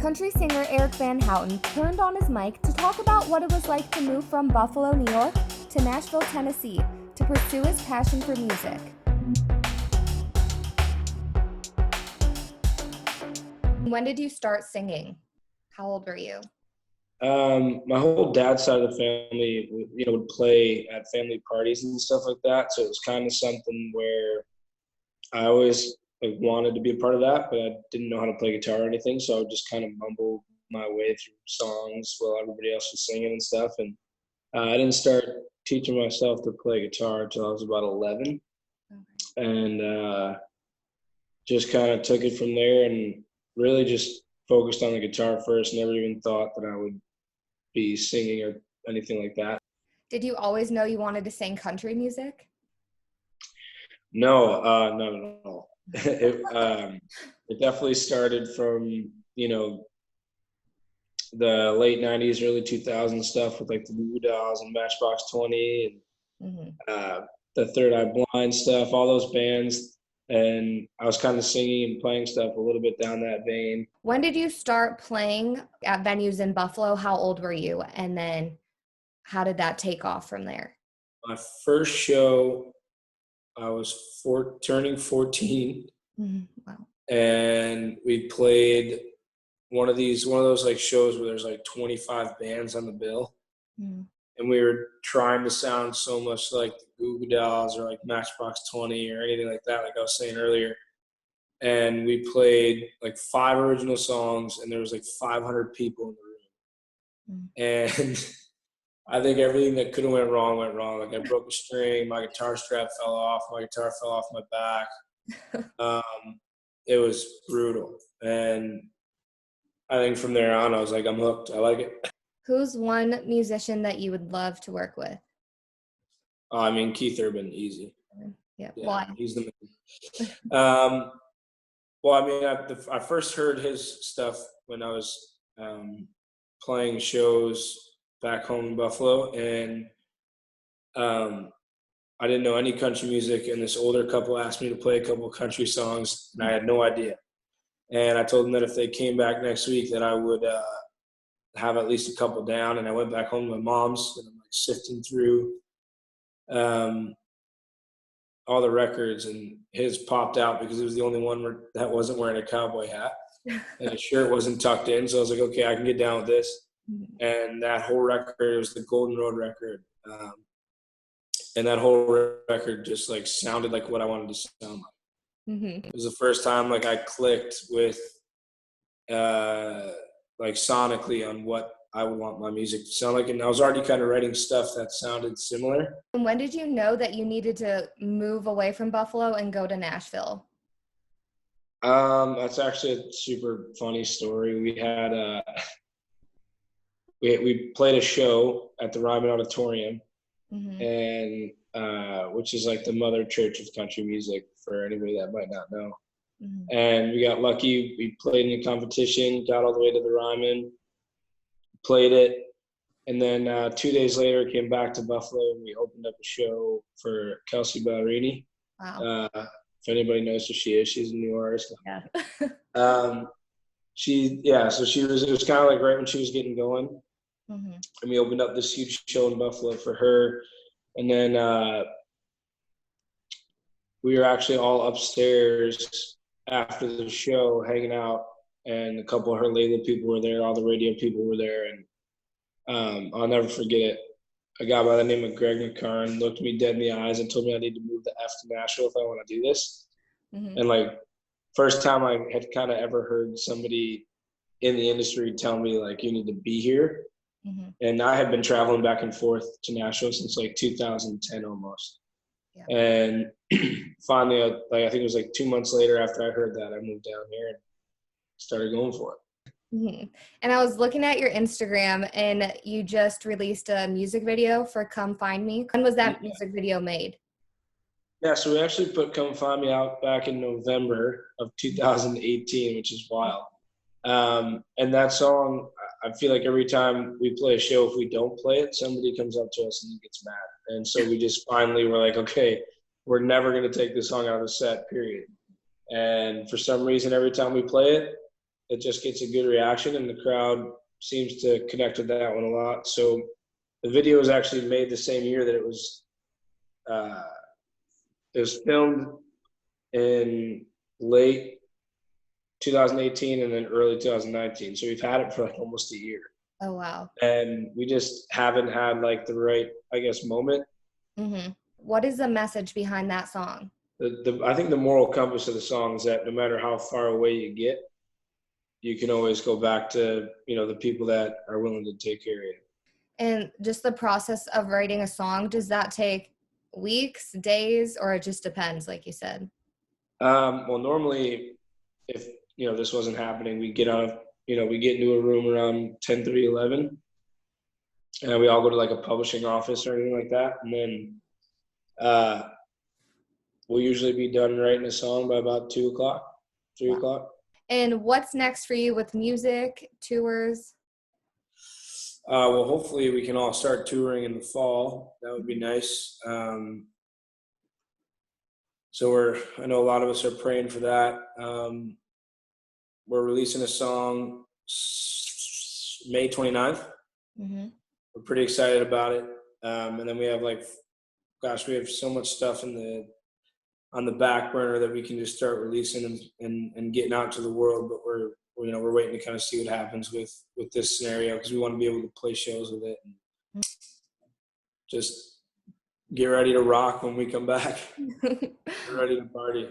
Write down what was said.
Country singer Eric Van Houten turned on his mic to talk about what it was like to move from Buffalo, New York to Nashville, Tennessee to pursue his passion for music. When did you start singing? How old were you? My whole dad's side of the family, would play at family parties and stuff like that. So it was kind of something where I always wanted to be a part of that, but I didn't know how to play guitar or anything. So I would just kind of mumble my way through songs while everybody else was singing and stuff. And I didn't start teaching myself to play guitar until I was about 11. Okay. And just kind of took it from there and really just focused on the guitar first. Never even thought that I would be singing or anything like that. Did you always know you wanted to sing country music? No, not at all. It definitely started from, the late 90s, early 2000s stuff with like the Voodoo Dolls and Matchbox 20 and the Third Eye Blind stuff, all those bands. And I was kind of singing and playing stuff a little bit down that vein. When did you start playing at venues in Buffalo? How old were you? And then how did that take off from there? My first show, I was turning 14. Wow. And we played one of those like shows where there's like 25 bands on the bill. And we were trying to sound so much like the Goo Goo Dolls or like Matchbox 20 or anything like that, like I was saying earlier. And we played like 5 original songs, and there was like 500 people in the room. And I think everything that could have went wrong went wrong. Like I broke a string, my guitar strap fell off, my guitar fell off my back. It was brutal. And I think from there on, I was like, I'm hooked. I like it. Who's one musician that you would love to work with? Keith Urban, easy. Yeah. Why? He's the man. I first heard his stuff when I was playing shows back home in Buffalo, and I didn't know any country music, and this older couple asked me to play a couple of country songs, and I had no idea. And I told them that if they came back next week that I would have at least a couple down. And I went back home to my mom's, and I'm like sifting through all the records, and his popped out because it was the only one that wasn't wearing a cowboy hat, and his shirt wasn't tucked in. So I was like, okay, I can get down with this. And that whole record, it was the Golden Road record. And that whole record just like sounded like what I wanted to sound like. It was the first time like I clicked with like sonically on what I would want my music to sound like. And I was already kind of writing stuff that sounded similar. And when did you know that you needed to move away from Buffalo and go to Nashville? That's actually a super funny story. We had we played a show at the Ryman Auditorium, and which is like the mother church of country music for anybody that might not know. And we got lucky. We played in a competition, got all the way to the Ryman, played it, and then 2 days later came back to Buffalo, and we opened up a show for Kelsey Ballerini. Wow. If anybody knows who she is, she's a new artist. Yeah. So it was kind of like right when she was getting going. And we opened up this huge show in Buffalo for her. And then we were actually all upstairs after the show hanging out, and a couple of her label people were there, all the radio people were there. And I'll never forget it. A guy by the name of Greg McCarn looked me dead in the eyes and told me I need to move the F to Nashville if I want to do this. And like, first time I had kind of ever heard somebody in the industry tell me like, you need to be here. And I had been traveling back and forth to Nashville since like 2010 almost. Yeah. And finally, I think it was like 2 months later after I heard that, I moved down here and started going for it. And I was looking at your Instagram, and you just released a music video for Come Find Me. When was that music video made? Yeah, so we actually put Come Find Me out back in November of 2018, which is wild. And that song, I feel like every time we play a show, if we don't play it, somebody comes up to us and gets mad. And so we just finally were like, okay, we're never going to take this song out of the set, period. And for some reason, every time we play it, it just gets a good reaction, and the crowd seems to connect with that one a lot. So the video was actually made the same year that uh, it was filmed in late 2018 and then early 2019. So we've had it for like almost a year. Oh, wow. And we just haven't had like the right, I guess, moment. Mm-hmm. What is the message behind that song? I think the moral compass of the song is that no matter how far away you get, you can always go back to, the people that are willing to take care of you. And just the process of writing a song, does that take weeks, days, or it just depends, like you said? Well, normally, if this wasn't happening, we get into a room around 10:30, 11, and we all go to like a publishing office or anything like that, and then we'll usually be done writing a song by about 2:00, 3:00. And what's next for you with music, tours? Well, hopefully we can all start touring in the fall. That would be nice. So I know a lot of us are praying for that. We're releasing a song May 29th. Mm-hmm. We're pretty excited about it. And then we have we have so much stuff on the back burner that we can just start releasing and getting out to the world. But we're waiting to kind of see what happens with this scenario, because we want to be able to play shows with it and just get ready to rock when we come back. Get ready to party.